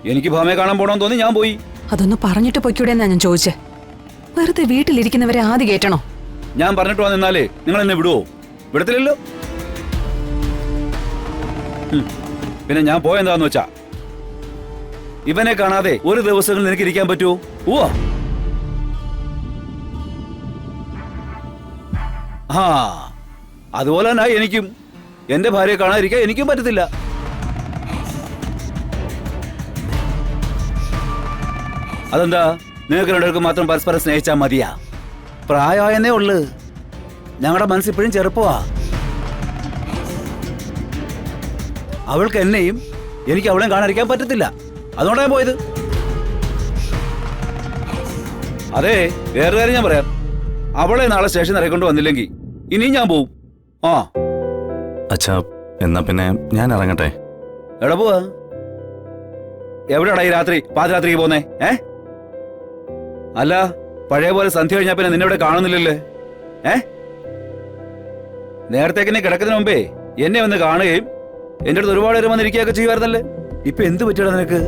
എനിക്ക് ഭാമയെ കാണാൻ പോകണമെന്ന് തോന്നി ഞാൻ പോയി. അതൊന്ന് പറഞ്ഞിട്ട് പൊയ്ക്കൂടെന്നാ ഞാൻ ചോദിച്ചേ. വെറുതെ വീട്ടിലിരിക്കുന്നവരെ ആദ്യം കേട്ടണോ? ഞാൻ പറഞ്ഞിട്ട് വന്നാലേ നിങ്ങൾ എന്നെ വിടുവോ? വിടത്തില്ലല്ലോ. പിന്നെ ഞാൻ പോയെന്താന്ന് വെച്ചാ, ഇവനെ കാണാതെ ഒരു ദിവസങ്ങളിൽ എനിക്ക് ഇരിക്കാൻ പറ്റുമോ? ഓ ആ, അതുപോലെ തന്നെ എനിക്കും എന്റെ ഭാര്യയെ കാണാതിരിക്കാൻ എനിക്കും പറ്റത്തില്ല. അതെന്താ, നിങ്ങൾക്ക് രണ്ടുപേർക്ക് മാത്രം പരസ്പരം സ്നേഹിച്ചാൽ മതിയാ? പ്രായമായെന്നേ ഉള്ളു. ഞങ്ങളുടെ മനസ്സിപ്പോഴും ചെറുപ്പമാ. അവൾക്ക് എന്നെയും എനിക്ക് അവളെയും കാണാതിരിക്കാൻ പറ്റത്തില്ല. അതുകൊണ്ടാണ് ഞാൻ പോയത്. അതെ, വേറെ കാര്യം ഞാൻ പറയാം. അവളെ നാളെ സ്റ്റേഷൻ ഇറക്കൊണ്ട് വന്നില്ലെങ്കിൽ ഇനിയും ഞാൻ പോവും. ആ അച്ഛാ, എന്നാ പിന്നെ ഞാൻ ഇറങ്ങട്ടെ. എവിടെ പോവാ? എവിടെയാടാ ഈ രാത്രി പാതിരാത്രിക്ക് പോന്നേ? അല്ല, പഴയ പോലെ സന്ധ്യ കഴിഞ്ഞാ പിന്നെ നിന്നെ ഇവിടെ കാണുന്നില്ലല്ലേ? നേരത്തേക്ക് എന്നെ കിടക്കുന്നതിന് മുമ്പേ എന്നെ വന്ന് കാണുകയും എന്റെ അടുത്ത് ഒരുപാട് പേര് വന്നിരിക്കുകയൊക്കെ ചെയ്യുമായിരുന്നല്ലേ. ഇപ്പൊ എന്ത് പറ്റിയടാ നിനക്ക്?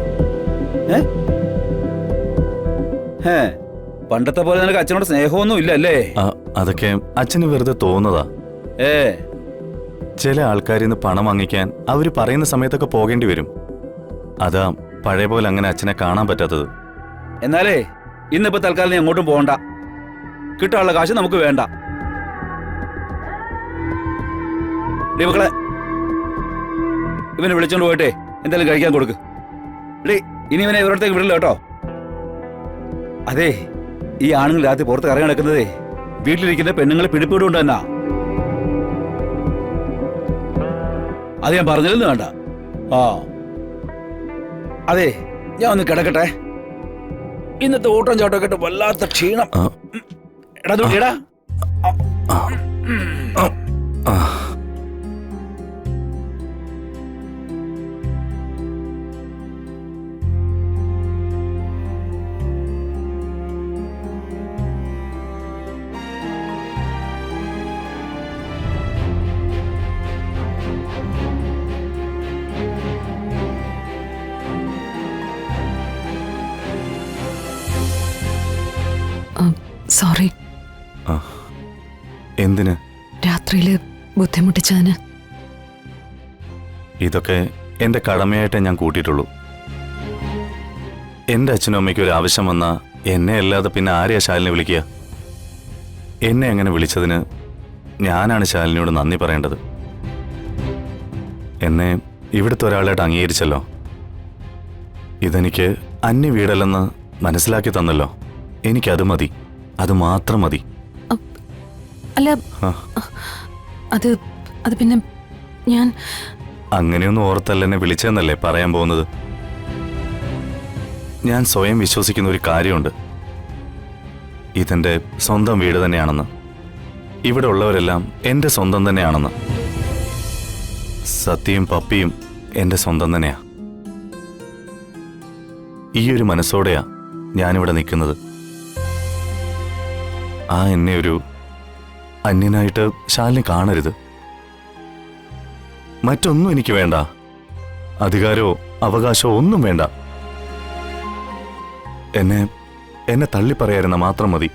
പണ്ടത്തെ പോലെ നിനക്ക് അച്ഛനോട് സ്നേഹമൊന്നും ഇല്ല അല്ലേ? അതൊക്കെ അച്ഛന് വെറുതെ തോന്നുന്നതാ. ചില ആൾക്കാരിൽ നിന്ന് പണം വാങ്ങിക്കാൻ അവര് പറയുന്ന സമയത്തൊക്കെ പോകേണ്ടി വരും. അതാ പഴയ പോലെ അങ്ങനെ അച്ഛനെ കാണാൻ പറ്റാത്തത്. എന്നാലേ ഇന്നിപ്പോ തൽക്കാലം നീ അങ്ങോട്ടും പോകണ്ട. കിട്ടാനുള്ള കാശ് നമുക്ക് വേണ്ട. മക്കളെ, ഇവനെ വിളിച്ചോണ്ട് പോയിട്ടെ എന്തായാലും കഴിക്കാൻ കൊടുക്ക്. ഇനി ഇവനെ ഇവരോടത്തേക്ക് വിടില്ല കേട്ടോ. അതെ, ഈ ആണുങ്ങൾ രാത്രി പുറത്ത് കറങ്ങി നടക്കുന്നതേ വീട്ടിലിരിക്കുന്ന പെണ്ണുങ്ങളെ പിടിപ്പിടുകൊണ്ട് തന്നാ. അത് ഞാൻ പറഞ്ഞില്ലെന്ന് വേണ്ട. അതെ, ഞാൻ ഒന്ന് കിടക്കട്ടെ. ഇന്നത്തെ ഓട്ടം ചാട്ടമൊക്കെ ഇട്ട് വല്ലാത്ത ക്ഷീണം. എടാ തുണിയടാ. സോറി. എന്തിന്? രാത്രിയില് ബുദ്ധിമുട്ടിച്ചതിന്. ഇതൊക്കെ എന്റെ കടമയായിട്ടേ ഞാൻ കൂട്ടിയിട്ടുള്ളൂ. എന്റെ അച്ഛനും അമ്മയ്ക്കും ഒരു ആവശ്യം വന്നാ എന്നെ അല്ലാതെ പിന്നെ ആരെയാ ശാലിനെ വിളിക്കുക? എന്നെ അങ്ങനെ വിളിച്ചതിന് ഞാനാണ് ശാലിനിയോട് നന്ദി പറയേണ്ടത്. എന്നെ ഇവിടുത്തെ ഒരാളായിട്ട് അംഗീകരിച്ചല്ലോ. ഇതെനിക്ക് അന്യ വീടല്ലെന്ന് മനസ്സിലാക്കി തന്നല്ലോ. എനിക്കത് മതി, അത് മാത്രം മതി. അല്ല, അത് പിന്നെ ഞാൻ അങ്ങനെയൊന്നും ഓർത്തല്ല എന്നെ വിളിച്ചെന്നല്ലേ പറയാൻ പോകുന്നത്. ഞാൻ സ്വയം വിശ്വസിക്കുന്ന ഒരു കാര്യമുണ്ട്. ഇതെന്റെ സ്വന്തം വീട് തന്നെയാണെന്ന്. ഇവിടെ ഉള്ളവരെല്ലാം എന്റെ സ്വന്തം തന്നെയാണെന്ന്. സത്യയും പപ്പിയും എന്റെ സ്വന്തം തന്നെയാ. ഈ ഒരു മനസ്സോടെയാ ഞാനിവിടെ നിൽക്കുന്നത്. ആ എന്നെ ഒരു അന്യനായിട്ട് ശാലിനി കാണരുത്. മറ്റൊന്നും എനിക്ക് വേണ്ട. അധികാരമോ അവകാശമോ ഒന്നും വേണ്ട. എന്നെ തള്ളിപ്പറയായിരുന്ന മാത്രം മതി.